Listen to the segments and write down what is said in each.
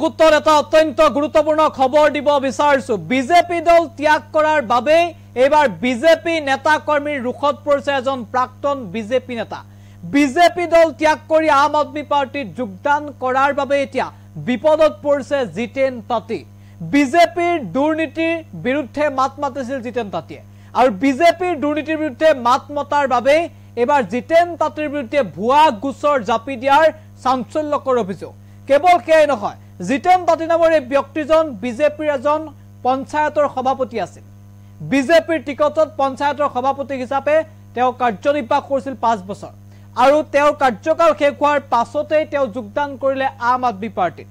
মুহূৰ্তত এটা অত্যন্ত গুৰুত্বপূৰ্ণ খবৰ দিব বিচাৰিছো বিজেপি দল ত্যাগ কৰাৰ বাবে এবাৰ বিজেপি নেতা কৰ্মীৰ ৰুখত পৰিছে এজন প্ৰাক্তন বিজেপি নেতা বিজেপি দল ত্যাগ কৰি আম আদমি পাৰ্টিত যোগদান কৰাৰ বাবে এতিয়া বিপদত পৰিছে জিতেন তাঁতী বিজেপিৰ দুৰ্নীতিৰ বিৰুদ্ধে মাত মাতিছিল জিতেন তাঁতীয়ে আৰু বিজেপিৰ দুৰ্নীতিৰ বিৰুদ্ধে মাত মতাৰ বাবে এবাৰ জিতেন তাঁতীৰ বিৰুদ্ধে ভুৱা গোচৰ জাপি দিয়াৰ চাঞ্চল্যকৰ অভিযোগ কেৱল কেই নহয় জিতেন তাঁতী নামৰ এই ব্যক্তিজন বিজেপিৰ এজন পঞ্চায়তৰ সভাপতি আছিল বিজেপিৰ টিকটত পঞ্চায়তৰ সভাপতি হিচাপে তেওঁ কাৰ্যনিৰ্বাহ কৰিছিল 5 বছৰ আৰু তেওঁৰ কাৰ্যকাল শেষ হোৱাৰ পাছতে তেওঁ যোগদান কৰিলে আম আদমি পাৰ্টিত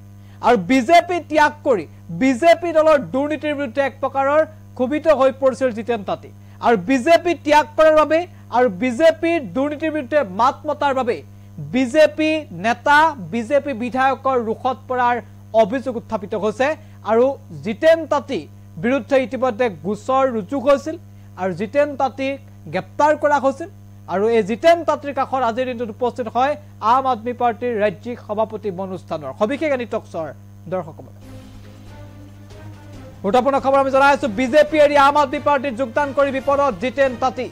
আৰু বিজেপি ত্যাগ কৰি বিজেপি দলৰ দুৰ্নীতিৰ বিৰুদ্ধে এক প্ৰকাৰৰ ক্ষোভিত হৈ পৰিছিল জিতেন তাঁতী আৰু বিজেপি ত্যাগ কৰাৰ বাবে আৰু বিজেপিৰ দুৰ্নীতিৰ বিৰুদ্ধে মাত মতাৰ বাবে বিজেপি নেতা বিজেপি বিধায়কৰ ৰুখত পৰাৰ অভিযোগ উত্থাপিত হৈছে আৰু জিতেন তাঁতী বিৰুদ্ধে ইতিমধ্যে গোচৰ ৰুজু হৈছিল আৰু জিতেন তাঁতীক গ্ৰেপ্তাৰ কৰা হৈছিল আৰু এই জিতেন তাঁতীৰ কাষত আজিৰ দিনটোত উপস্থিত হয় আম আদমি পাৰ্টিৰ ৰাজ্যিক সভাপতি মনোজ ধানোৱাৰ সবিশেষ আনি টকছৰ দৰ্শকসকল গুৰুত্বপূৰ্ণ খবৰ আমি জনাই আছো বিজেপি এৰি আম আদমি পাৰ্টিত যোগদান কৰি বিপদত জিতেন তাঁতী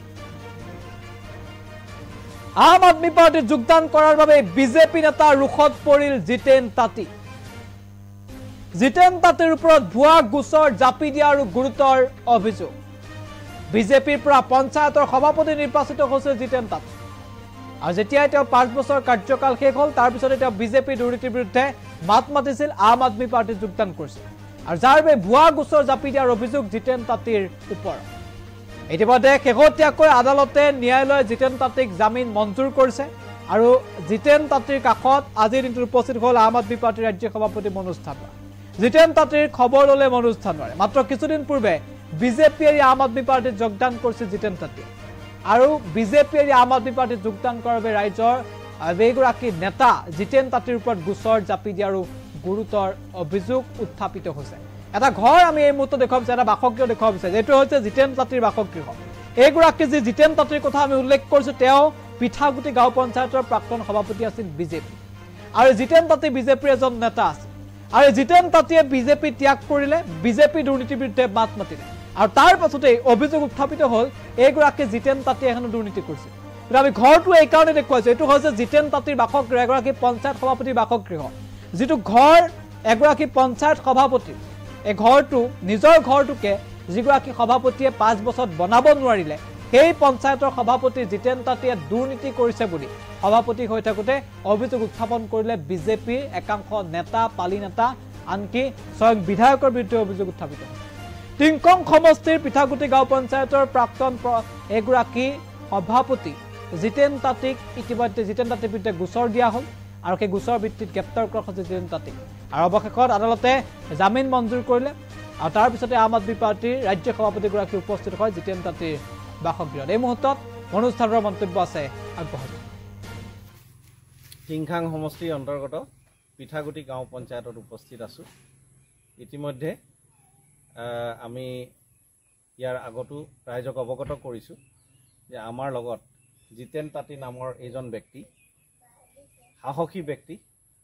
আম আদমি পাৰ্টিত যোগদান কৰাৰ বাবে বিজেপি নেতা ৰুখত পৰিল জিতেন তাঁতী জিতেন তাঁতীৰ ওপৰত ভুৱা গোচৰ জাপি দিয়া আৰু গুৰুতৰ অভিযোগ বিজেপিৰ পৰা পঞ্চায়তৰ সভাপতি নিৰ্বাচিত হৈছে জিতেন তাঁতী আৰু যেতিয়াই তেওঁ 5 বছৰ কাৰ্যকাল শেষ হ'ল তাৰ পিছতে তেওঁ বিজেপি দুৰ্নীতিৰ বিৰুদ্ধে মাত মাতিছিল আম আদমি পাৰ্টিত যোগদান কৰিছিল আৰু যাৰ বাবে ভুৱা গোচৰ জাপি দিয়াৰ অভিযোগ জিতেন তাঁতীৰ ওপৰত ইতিমধ্যে শেহতীয়াকৈ আদালতে ন্যায়ালয়ে জিতেন তাঁতীক জামিন মঞ্জুৰ কৰিছে আৰু জিতেন তাঁতীৰ কাষত আজিৰ দিনটোত উপস্থিত হ'ল আম আদমি পাৰ্টিৰ ৰাজ্যিক সভাপতি মনোজ ধানোৱাৰ জিতেন তাঁতীৰ খবৰ ল'লে মনোজ ধানোৱাৰে মাত্ৰ কিছুদিন পূৰ্বে বিজেপি এৰি আম আদমি পাৰ্টিত যোগদান কৰিছিল জিতেন তাঁতী আৰু বিজেপি এৰি আম আদমি পাৰ্টিত যোগদান কৰাৰ বাবে ৰাইজৰ এগৰাকী নেতা জিতেন তাঁতীৰ ওপৰত গোচৰ জাপি দিয়াৰ গুৰুতৰ অভিযোগ উত্থাপিত হৈছে এটা ঘৰ আমি এই মুহূৰ্তত দেখুৱাব বিচাৰিছো এটা বাসগৃহ দেখুৱাব বিচাৰিছো এইটো হৈছে জিতেন তাঁতীৰ বাসগৃহ এইগৰাকী যি জিতেন তাঁতীৰ কথা আমি উল্লেখ কৰিছো তেওঁ পিঠাগুটি গাঁও পঞ্চায়তৰ প্ৰাক্তন সভাপতি আছিল বিজেপি আৰু জিতেন তাঁতী বিজেপিৰ এজন নেতা আছিল আৰু জিতেন তাঁতীয়ে বিজেপি ত্যাগ কৰিলে বিজেপি দুৰ্নীতিৰ বিৰুদ্ধে মাত মাতিলে আৰু তাৰ পাছতে অভিযোগ উত্থাপিত হ'ল এইগৰাকী জিতেন তাঁতীয়ে এখন দুৰ্নীতি কৰিছিল কিন্তু আমি ঘৰটো এই কাৰণে দেখুৱাইছো এইটো হৈছে জিতেন তাঁতীৰ বাসগৃহ এগৰাকী পঞ্চায়ত সভাপতিৰ বাসগৃহ যিটো ঘৰ এগৰাকী পঞ্চায়ত সভাপতি এই ঘৰটো নিজৰ ঘৰটোকে যিগৰাকী সভাপতিয়ে 5 বছৰত বনাব নোৱাৰিলে সেই পঞ্চায়তৰ সভাপতি জিতেন তাঁতীয়ে দুৰ্নীতি কৰিছে বুলি সভাপতি হৈ থাকোঁতে অভিযোগ উত্থাপন কৰিলে বিজেপিৰ একাংশ নেতা পালি নেতা আনকি স্বয়ং বিধায়কৰ বিৰুদ্ধে অভিযোগ উত্থাপিত টিংকং সমষ্টিৰ পিঠাগুটি গাঁও পঞ্চায়তৰ প্ৰাক্তন এগৰাকী সভাপতি জিতেন তাঁতীক ইতিমধ্যে জিতেন তাঁতীৰ বিৰুদ্ধে গোচৰ দিয়া হ'ল আৰু সেই গোচৰ ভিত্তিত গ্ৰেপ্তাৰ কৰা হৈছে জিতেন তাঁতীক আৰু অৱশেষত আদালতে জামিন মঞ্জুৰ কৰিলে আৰু তাৰ পিছতে আম আদমি পাৰ্টিৰ ৰাজ্যিক সভাপতিগৰাকী উপস্থিত হয় জিতেন তাঁতীৰ বাসগৃহত এই মুহূৰ্তত মনোজ ধানোৱাৰ মন্তব্য আছে আগবঢ়াইছে টিংখাং সমষ্টিৰ অন্তৰ্গত পিঠাগুটি গাঁও পঞ্চায়তত উপস্থিত আছোঁ ইতিমধ্যে আমি ইয়াৰ আগতো ৰাইজক অৱগত কৰিছোঁ যে আমাৰ লগত জিতেন তাঁতী নামৰ এজন ব্যক্তি সাহসী ব্যক্তি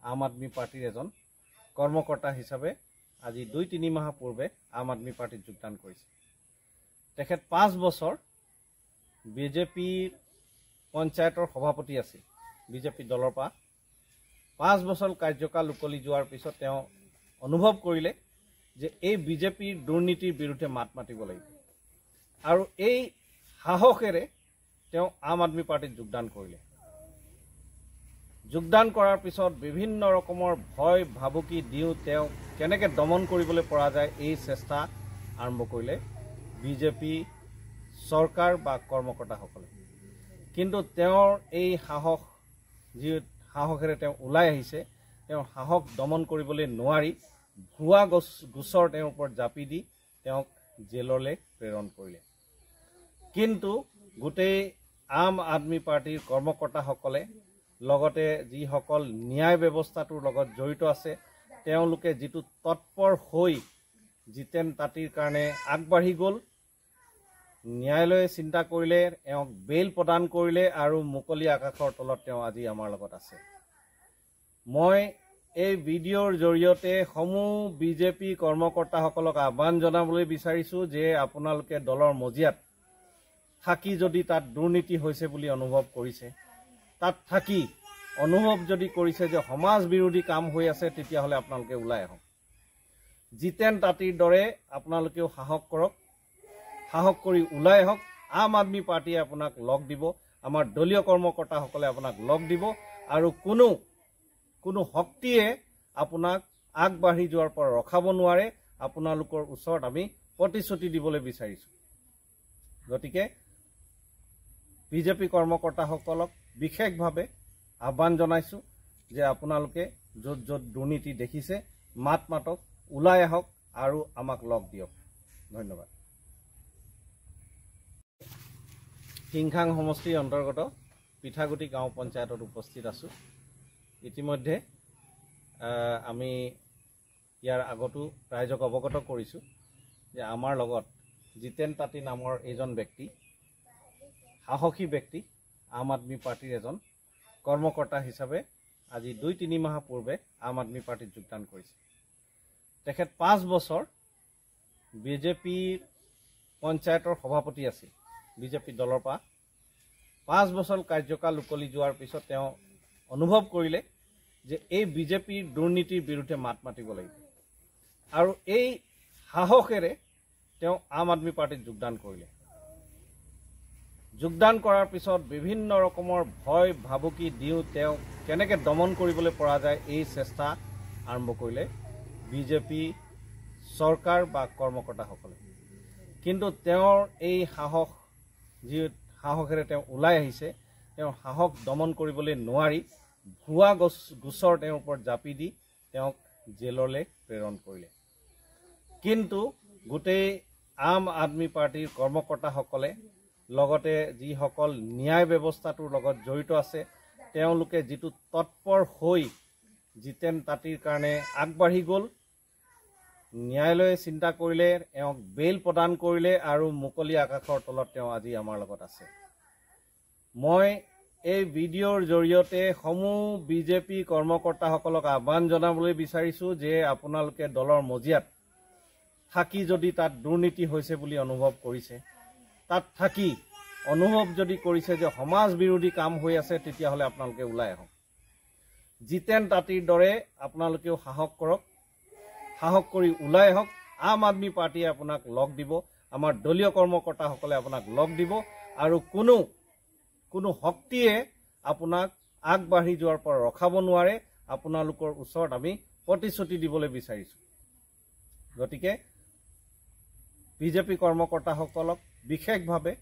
আম আদমি পাৰ্টিৰ এজন কৰ্মকৰ্তা হিচাপে আজি 2-3 মাহ পূৰ্বে আম আদমি পাৰ্টিত যোগদান কৰিছে তেখেত 5 বছৰ বিজেপিৰ পঞ্চায়তৰ সভাপতি আছিল বিজেপি দলৰ পৰা 5 বছৰ কাৰ্যকাল উকলি যোৱাৰ পিছত তেওঁ অনুভৱ কৰিলে যে এই বিজেপিৰ দুৰ্নীতিৰ বিৰুদ্ধে মাত মাতিব লাগিব আৰু এই সাহসেৰে তেওঁ আম আদমি পাৰ্টিত যোগদান কৰিলে যোগদান কৰাৰ পিছত বিভিন্ন ৰকমৰ ভয় ভাবুকি দিও তেওঁ কেনেকৈ দমন কৰিবলৈ পৰা যায় এই চেষ্টা আৰম্ভ কৰিলে বিজেপি চৰকাৰ বা কৰ্মকৰ্তাসকলে কিন্তু তেওঁৰ এই সাহস যি সাহসেৰে তেওঁ ওলাই আহিছে তেওঁ সাহস দমন কৰিবলৈ নোৱাৰি ভুৱা গোচৰ তেওঁৰ ওপৰত জাপি দি তেওঁক জেললৈ প্ৰেৰণ কৰিলে কিন্তু গোটেই আম আদমি পাৰ্টিৰ কৰ্মকৰ্তাসকলে লগতে যিসকল ন্যায় ব্যৱস্থাটোৰ লগত জড়িত আছে তেওঁলোকে যিটো তৎপৰ হৈ জিতেন তাঁতীৰ কাৰণে আগবাঢ়ি গ'ল ন্যায়ালয়ে চিন্তা কৰিলে এওঁক বেল প্ৰদান কৰিলে আৰু মুকলি আকাশৰ তলত তেওঁ আজি আমাৰ লগত আছে মই এই ভিডিঅ'ৰ জৰিয়তে সমূহ বিজেপি কৰ্মকৰ্তাসকলক আহ্বান জনাবলৈ বিচাৰিছোঁ যে আপোনালোকে দলৰ মজিয়াত থাকি যদি তাত দুৰ্নীতি হৈছে বুলি অনুভৱ কৰিছে, তাত থাকি অনুভৱ যদি কৰিছে যে সমাজ বিৰোধী কাম হৈ আছে, তেতিয়াহ'লে আপোনালোকে ওলাই আহক। জিতেন তাঁতীৰ দৰে আপোনালোকেও সাহস কৰক, সাহস কৰি ওলাই আহক। আম আদমি পাৰ্টিয়ে আপোনাক লগ দিব, আমাৰ দলীয় কৰ্মকৰ্তাসকলে আপোনাক লগ দিব, আৰু কোনো শক্তিয়ে আপোনাক আগবাঢ়ি যোৱাৰ পৰা ৰখাব নোৱাৰে। আপোনালোকৰ ওচৰত আমি প্ৰতিশ্ৰুতি দিবলৈ বিচাৰিছোঁ। গতিকে বিজেপি কৰ্মকৰ্তাসকলক বিশেষভাৱে আহ্বান জনাইছোঁ যে আপোনালোকে য'ত য'ত দুৰ্নীতি দেখিছে মাতক, ওলাই আহক আৰু আমাক লগ দিয়ক। ধন্যবাদ। কিংখাং সমষ্টিৰ অন্তৰ্গত পিঠাগুটি গাঁও পঞ্চায়তত উপস্থিত আছোঁ। ইতিমধ্যে আমি ইয়াৰ আগতো ৰাইজক অৱগত কৰিছোঁ যে আমাৰ লগত জিতেন তাঁতী নামৰ এজন ব্যক্তি, সাহসী ব্যক্তি, আম আদমি পাৰ্টিৰ এজন কৰ্মকৰ্তা হিচাপে আজি 2-3 মাহ পূৰ্বে আম আদমি পাৰ্টিত যোগদান কৰিছে। তেখেত 5 বছৰ বিজেপিৰ পঞ্চায়তৰ সভাপতি আছিল। বিজেপি দলৰ পৰা 5 বছৰ কাৰ্যকাল উকলি যোৱাৰ পিছত তেওঁ অনুভৱ কৰিলে যে এই বিজেপিৰ দুৰ্নীতিৰ বিৰুদ্ধে মাত মাতিব লাগিব, আৰু এই সাহসেৰে তেওঁ আম আদমি পাৰ্টিত যোগদান কৰিলে। যোগদান কৰাৰ পিছত বিভিন্ন ৰকমৰ ভয় ভাবুকি দিও তেওঁ কেনেকৈ দমন কৰিবলৈ পৰা যায় এই চেষ্টা আৰম্ভ কৰিলে বিজেপি চৰকাৰ বা কৰ্মকৰ্তাসকলে। কিন্তু তেওঁৰ এই যি সাহসেৰে তেওঁ ওলাই আহিছে, তেওঁ সাহস দমন কৰিবলৈ নোৱাৰি ভুৱা গোচৰ তেওঁৰ ওপৰত জাপি দি তেওঁক জেললৈ প্ৰেৰণ কৰিলে। কিন্তু গোটেই আম আদমি পাৰ্টিৰ কৰ্মকৰ্তাসকলে, লগতে যিসকল ন্যায় ব্যৱস্থাটোৰ লগত জড়িত আছে, তেওঁলোকে যিটো তৎপৰ হৈ জিতেন তাঁতীৰ কাৰণে আগবাঢ়ি গ'ল, ন্যায়ালয়ে চিন্তা কৰিলে, এওঁক বেইল প্ৰদান কৰিলে, আৰু মুকলি আকাশৰ তলত তেওঁ আজি আমাৰ লগত আছে। মই এই ভিডিঅ'ৰ জৰিয়তে সমূহ বিজেপি কৰ্মকৰ্তাসকলক আহ্বান জনাবলৈ বিচাৰিছোঁ যে আপোনালোকে দলৰ মজিয়াত থাকি যদি তাত দুৰ্নীতি হৈছে বুলি অনুভৱ কৰিছে, তাত থাকি অনুভৱ যদি কৰিছে যে সমাজ বিৰোধী কাম হৈ আছে, তেতিয়াহ'লে আপোনালোকে ওলাই আহক। জিতেন তাঁতীৰ দৰে আপোনালোকেও সাহস কৰক, সাহস কৰি ওলাই আহক। আম আদমি পাৰ্টিয়ে আপোনাক লগ দিব, আমাৰ দলীয় কৰ্মকৰ্তাসকলে আপোনাক লগ দিব, আৰু কোনো শক্তিয়ে আপোনাক আগবাঢ়ি যোৱাৰ পৰা ৰখাব নোৱাৰে। আপোনালোকৰ ওচৰত আমি প্ৰতিশ্ৰুতি দিবলৈ বিচাৰিছোঁ। গতিকে বিজেপি কৰ্মকৰ্তাসকলক বিশেষভাৱে